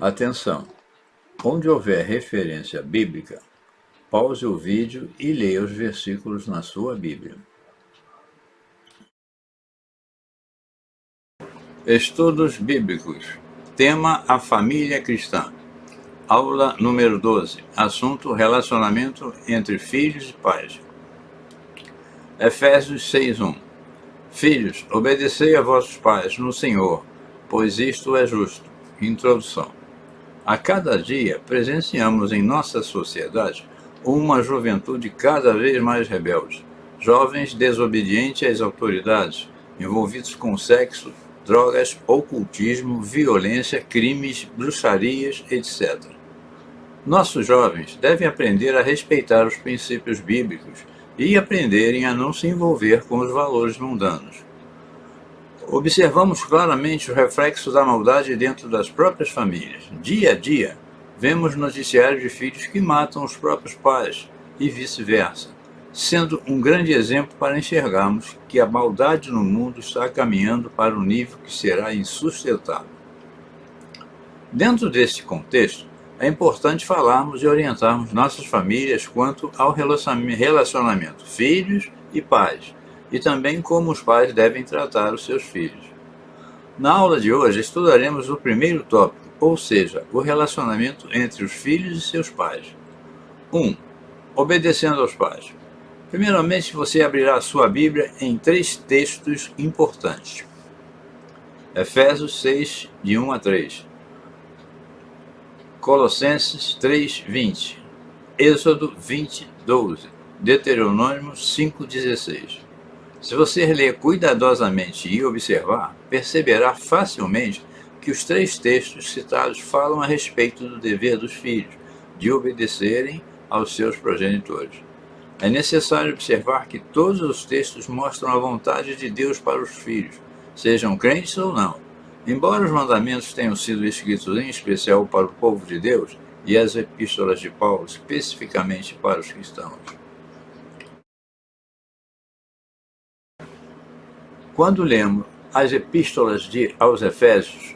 Atenção! Onde houver referência bíblica, pause o vídeo e leia os versículos na sua Bíblia. Estudos Bíblicos. Tema: a família cristã. Aula número 12. Assunto: relacionamento entre filhos e pais. Efésios 6:1. Filhos, obedecei a vossos pais no Senhor, pois isto é justo. Introdução. A cada dia presenciamos em nossa sociedade uma juventude cada vez mais rebelde, jovens desobedientes às autoridades, envolvidos com sexo, drogas, ocultismo, violência, crimes, bruxarias, etc. Nossos jovens devem aprender a respeitar os princípios bíblicos e aprenderem a não se envolver com os valores mundanos. Observamos claramente o reflexo da maldade dentro das próprias famílias. Dia a dia, vemos noticiários de filhos que matam os próprios pais e vice-versa, sendo um grande exemplo para enxergarmos que a maldade no mundo está caminhando para um nível que será insustentável. Dentro desse contexto, é importante falarmos e orientarmos nossas famílias quanto ao relacionamento filhos e pais, e também como os pais devem tratar os seus filhos. Na aula de hoje estudaremos o primeiro tópico, ou seja, o relacionamento entre os filhos e seus pais. 1. Obedecendo aos pais. Primeiramente, você abrirá a sua Bíblia em 3 textos importantes. Efésios 6, de 1 a 3. Colossenses 3, 20. Êxodo 20, 12. Deuteronômio 5, 16. Se você ler cuidadosamente e observar, perceberá facilmente que os 3 textos citados falam a respeito do dever dos filhos, de obedecerem aos seus progenitores. É necessário observar que todos os textos mostram a vontade de Deus para os filhos, sejam crentes ou não. Embora os mandamentos tenham sido escritos em especial para o povo de Deus, e as epístolas de Paulo especificamente para os cristãos. Quando lemos as epístolas aos Efésios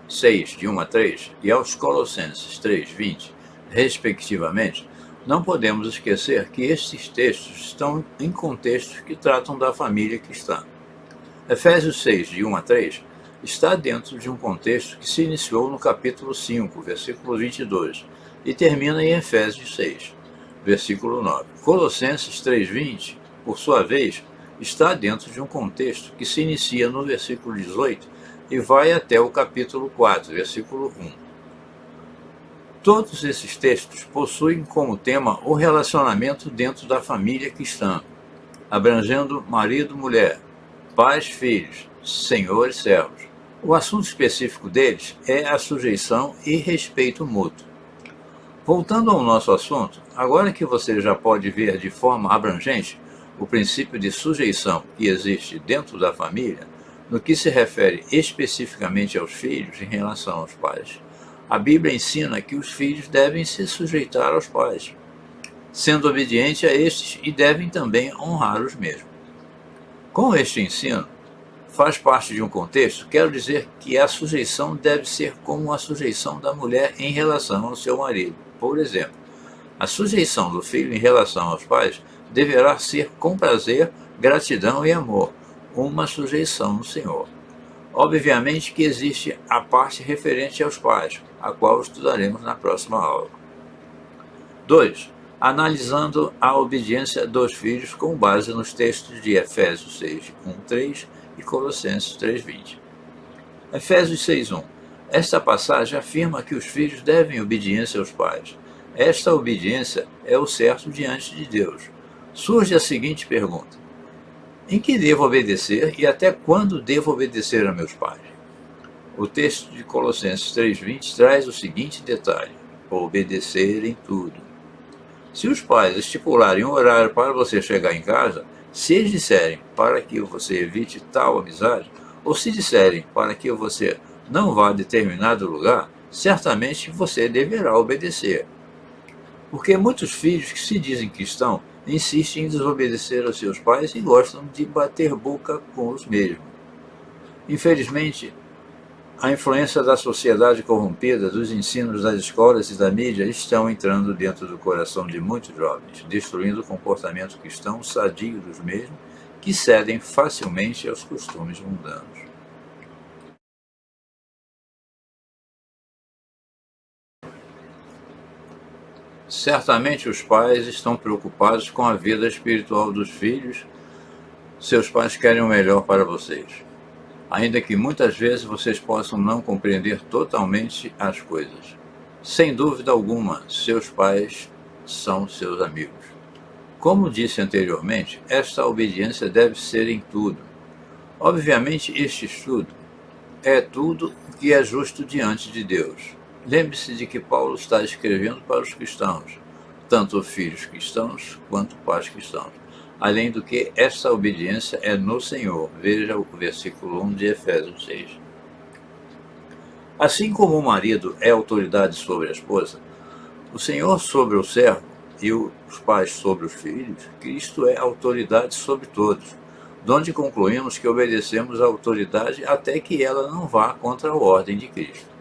6, de 1 a 3, e aos Colossenses 3, 20, respectivamente, não podemos esquecer que estes textos estão em contextos que tratam da família cristã. Efésios 6, de 1 a 3, está dentro de um contexto que se iniciou no capítulo 5, versículo 22, e termina em Efésios 6, versículo 9. Colossenses 3, 20, por sua vez, está dentro de um contexto que se inicia no versículo 18 e vai até o capítulo 4, versículo 1. Todos esses textos possuem como tema o relacionamento dentro da família cristã, abrangendo marido-mulher, pais-filhos, senhor e servos. O assunto específico deles é a sujeição e respeito mútuo. Voltando ao nosso assunto, agora que você já pode ver de forma abrangente o princípio de sujeição que existe dentro da família, no que se refere especificamente aos filhos em relação aos pais, a Bíblia ensina que os filhos devem se sujeitar aos pais, sendo obedientes a estes e devem também honrar os mesmos. Com este ensino, faz parte de um contexto, quero dizer que a sujeição deve ser como a sujeição da mulher em relação ao seu marido. Por exemplo, a sujeição do filho em relação aos pais deverá ser com prazer, gratidão e amor, uma sujeição no Senhor. Obviamente que existe a parte referente aos pais, a qual estudaremos na próxima aula. 2. Analisando a obediência dos filhos com base nos textos de Efésios 6, 1, 3 e Colossenses 3, 20. Efésios 6, 1. Esta passagem afirma que os filhos devem obediência aos pais. Esta obediência é o certo diante de Deus. Surge a seguinte pergunta: em que devo obedecer e até quando devo obedecer a meus pais? O texto de Colossenses 3,20 traz o seguinte detalhe: obedecer em tudo. Se os pais estipularem um horário para você chegar em casa, se eles disserem para que você evite tal amizade, ou se disserem para que você não vá a determinado lugar, certamente você deverá obedecer. Porque muitos filhos que se dizem cristãos insistem em desobedecer aos seus pais e gostam de bater boca com os mesmos. Infelizmente, A influência da sociedade corrompida, dos ensinos das escolas e da mídia estão entrando dentro do coração de muitos jovens, destruindo o comportamento cristão sadio dos mesmos, que cedem facilmente aos costumes mundanos. Certamente os pais estão preocupados com a vida espiritual dos filhos. Seus pais querem o melhor para vocês, ainda que muitas vezes vocês possam não compreender totalmente as coisas. Sem dúvida alguma, seus pais são seus amigos. Como disse anteriormente, esta obediência deve ser em tudo. Obviamente, este estudo é tudo que é justo diante de Deus. Lembre-se de que Paulo está escrevendo para os cristãos, tanto filhos cristãos quanto pais cristãos. Além do que, esta obediência é no Senhor. Veja o versículo 1 de Efésios 6. Assim como o marido é autoridade sobre a esposa, o Senhor sobre o servo e os pais sobre os filhos, Cristo é autoridade sobre todos, donde concluímos que obedecemos à autoridade até que ela não vá contra a ordem de Cristo.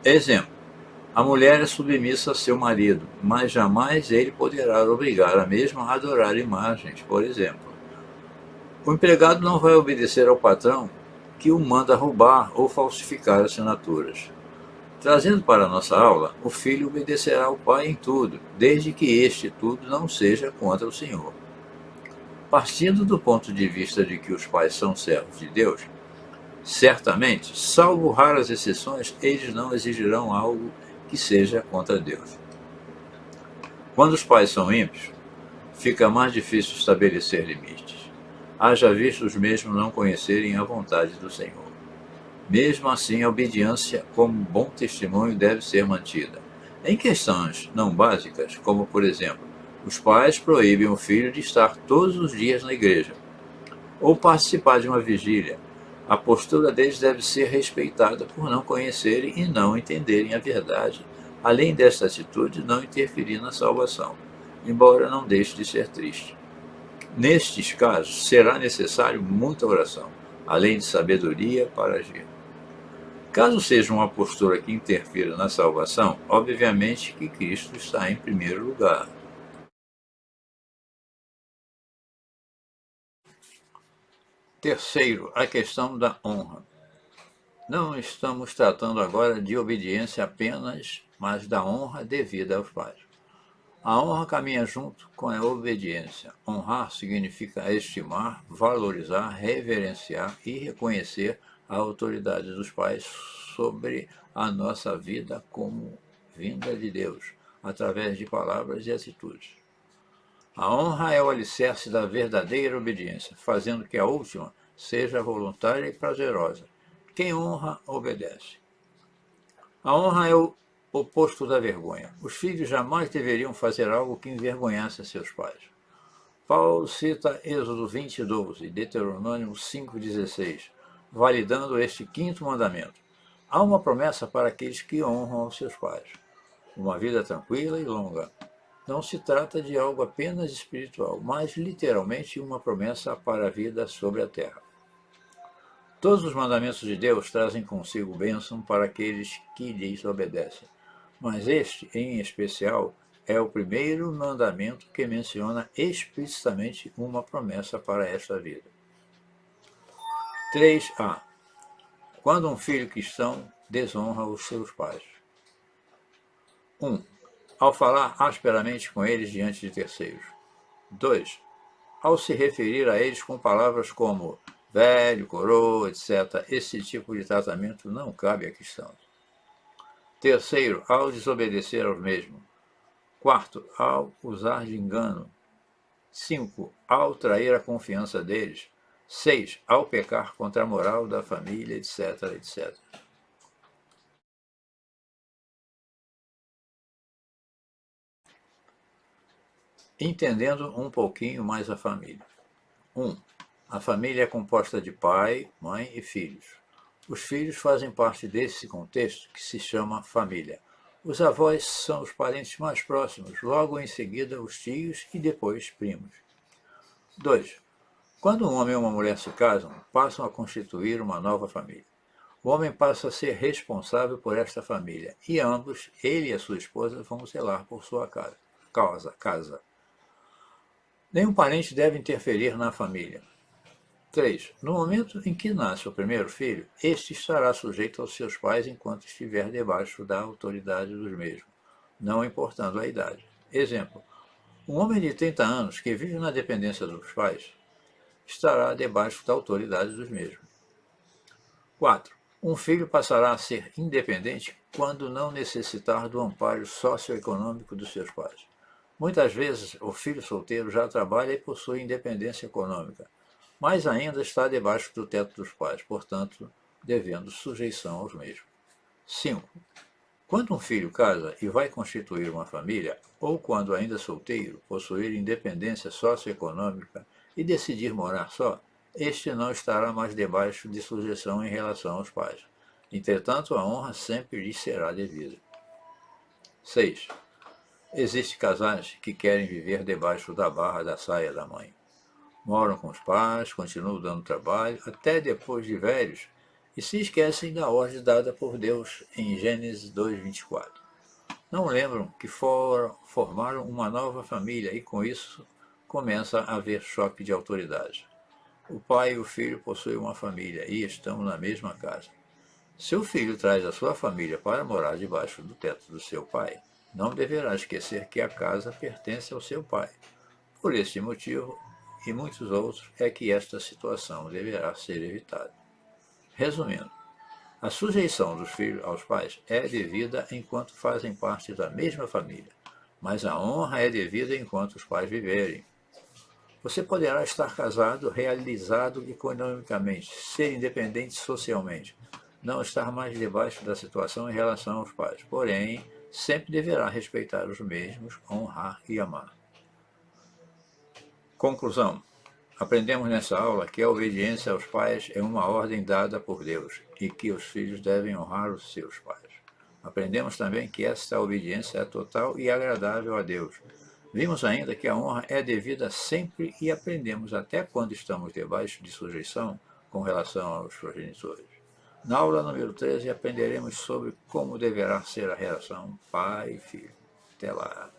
Exemplo: a mulher é submissa a seu marido, mas jamais ele poderá obrigar a mesma a adorar imagens, por exemplo. O empregado não vai obedecer ao patrão que o manda roubar ou falsificar assinaturas. Trazendo para a nossa aula, o filho obedecerá ao pai em tudo, desde que este tudo não seja contra o Senhor. Partindo do ponto de vista de que os pais são servos de Deus, certamente, salvo raras exceções, eles não exigirão algo que seja contra Deus. Quando os pais são ímpios, fica mais difícil estabelecer limites. Haja visto os mesmos não conhecerem a vontade do Senhor. Mesmo assim, a obediência como bom testemunho deve ser mantida. Em questões não básicas, como por exemplo, os pais proíbem o filho de estar todos os dias na igreja, ou participar de uma vigília, a postura deles deve ser respeitada por não conhecerem e não entenderem a verdade, além desta atitude não interferir na salvação, embora não deixe de ser triste. Nestes casos, será necessário muita oração, além de sabedoria para agir. Caso seja uma postura que interfira na salvação, obviamente que Cristo está em primeiro lugar. Terceiro, a questão da honra. Não estamos tratando agora de obediência apenas, mas da honra devida aos pais. A honra caminha junto com a obediência. Honrar significa estimar, valorizar, reverenciar e reconhecer a autoridade dos pais sobre a nossa vida como vinda de Deus, através de palavras e atitudes. A honra é o alicerce da verdadeira obediência, fazendo que a última seja voluntária e prazerosa. Quem honra, obedece. A honra é o oposto da vergonha. Os filhos jamais deveriam fazer algo que envergonhasse seus pais. Paulo cita Êxodo 20:12 e Deuteronômio 5:16, validando este quinto mandamento. Há uma promessa para aqueles que honram os seus pais: uma vida tranquila e longa. Não se trata de algo apenas espiritual, mas literalmente uma promessa para a vida sobre a terra. Todos os mandamentos de Deus trazem consigo bênção para aqueles que lhes obedecem, mas este, em especial, é o primeiro mandamento que menciona explicitamente uma promessa para esta vida. 3a. Quando um filho cristão desonra os seus pais. 1. Ao falar asperamente com eles diante de terceiros. 2. Ao se referir a eles com palavras como velho, coroa, etc. Esse tipo de tratamento não cabe a cristãos. Terceiro, ao desobedecer aos mesmos. Quarto, ao usar de engano. 5. Ao trair a confiança deles. 6. Ao pecar contra a moral da família, etc, etc. Entendendo um pouquinho mais a família. 1. A família é composta de pai, mãe e filhos. Os filhos fazem parte desse contexto que se chama família. Os avós são os parentes mais próximos, logo em seguida os tios e depois primos. 2. Quando um homem e uma mulher se casam, passam a constituir uma nova família. o homem passa a ser responsável por esta família, e ambos, ele e a sua esposa, vão zelar por sua casa. Nenhum parente deve interferir na família. 3. No momento em que nasce o primeiro filho, este estará sujeito aos seus pais enquanto estiver debaixo da autoridade dos mesmos, não importando a idade. Exemplo: um homem de 30 anos que vive na dependência dos pais estará debaixo da autoridade dos mesmos. 4. Um filho passará a ser independente quando não necessitar do amparo socioeconômico dos seus pais. Muitas vezes, o filho solteiro já trabalha e possui independência econômica, mas ainda está debaixo do teto dos pais, portanto, devendo sujeição aos mesmos. 5. Quando um filho casa e vai constituir uma família, ou quando ainda solteiro, possuir independência socioeconômica e decidir morar só, este não estará mais debaixo de sujeição em relação aos pais. Entretanto, a honra sempre lhe será devida. 6. Existem casais que querem viver debaixo da barra da saia da mãe. Moram com os pais, continuam dando trabalho, até depois de velhos, e se esquecem da ordem dada por Deus em Gênesis 2:24. Não lembram que formaram uma nova família e com isso começa a haver choque de autoridade. O pai e o filho possuem uma família e estão na mesma casa. Se o filho traz a sua família para morar debaixo do teto do seu pai, não deverá esquecer que a casa pertence ao seu pai. Por este motivo e muitos outros é que esta situação deverá ser evitada. Resumindo, a sujeição dos filhos aos pais é devida enquanto fazem parte da mesma família, mas a honra é devida enquanto os pais viverem. Você poderá estar casado, realizado economicamente, ser independente socialmente, não estar mais debaixo da situação em relação aos pais, porém, sempre deverá respeitar os mesmos, honrar e amar. Conclusão. Aprendemos nessa aula que a obediência aos pais é uma ordem dada por Deus e que os filhos devem honrar os seus pais. Aprendemos também que esta obediência é total e agradável a Deus. Vimos ainda que a honra é devida sempre e aprendemos até quando estamos debaixo de sujeição com relação aos progenitores. Na aula número 13 aprenderemos sobre como deverá ser a relação pai e filho. Até lá!